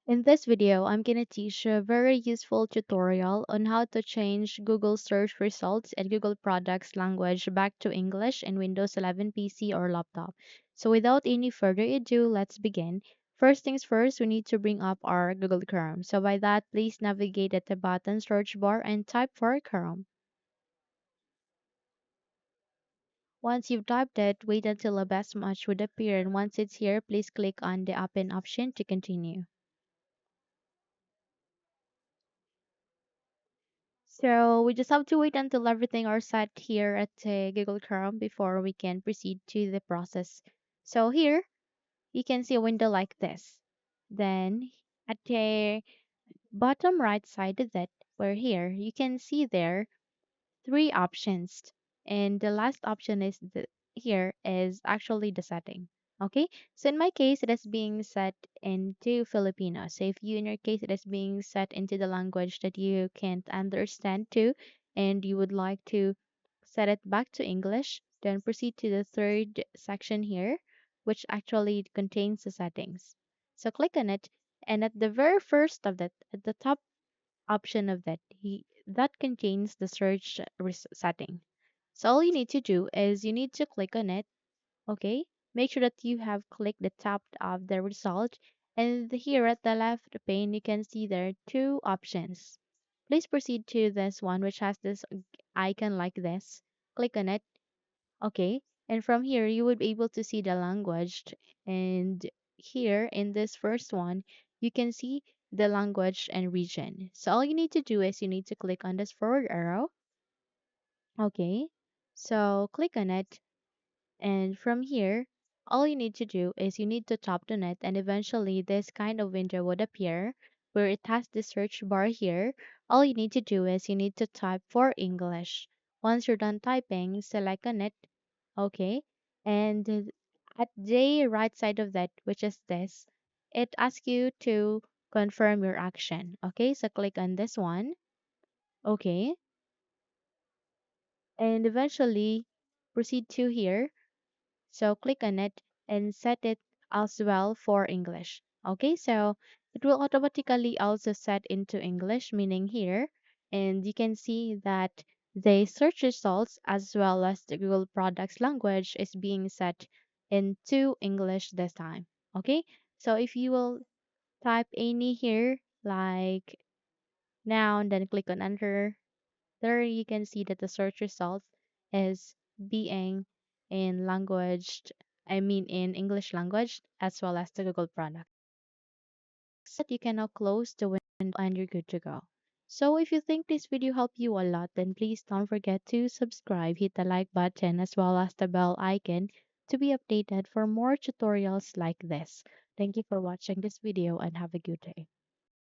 In this video, I'm gonna teach you a very useful tutorial on how to change Google search results and Google Products language back to English in Windows 11 PC or laptop. So without any further ado, let's begin. First things first, we need to bring up our Google Chrome. So by that, please navigate at the bottom search bar and type for Chrome. Once you've typed it, wait until a best match would appear, and once it's here, please click on the open option to continue. So we just have to wait until everything are set here at Google Chrome before we can proceed to the process. So here you can see a window like this. Then at the bottom right side of it, where here you can see there three options, and the last option is here is actually the setting. Okay, so in my case it is being set into Filipino. So if you in your case it is being set into the language that you can't understand too, and you would like to set it back to English, then proceed to the third section here, which actually contains the settings. So click on it, and at the very first of that, at the top option of that contains the search setting. So all you need to do is you need to click on it, okay? Make sure that you have clicked the top of the result, and here at the left pane you can see there are two options. Please proceed to this one which has this icon like this. Click on it, okay? And from here you would be able to see the language, and here in this first one you can see the language and region. So all you need to do is you need to click on this forward arrow, okay? So click on it, and from here, all you need to do is you need to tap on it, and eventually this kind of window would appear where it has the search bar here. All you need to do is you need to type for English. Once you're done typing, select on it, okay? And at the right side of that, which is this, it asks you to confirm your action. Okay, so click on this one, okay? And eventually proceed to here. So click on it and set it as well for English. Okay, so it will automatically also set into English, meaning here, and you can see that the search results as well as the Google Products language is being set into English this time. Okay, so if you will type any here, like noun, then click on enter, there you can see that the search result is being in language, I mean in English language as well as the Google product. So you can now close the window and you're good to go. So if you think this video helped you a lot, then please don't forget to subscribe, hit the like button as well as the bell icon to be updated for more tutorials like this. Thank you for watching this video and have a good day.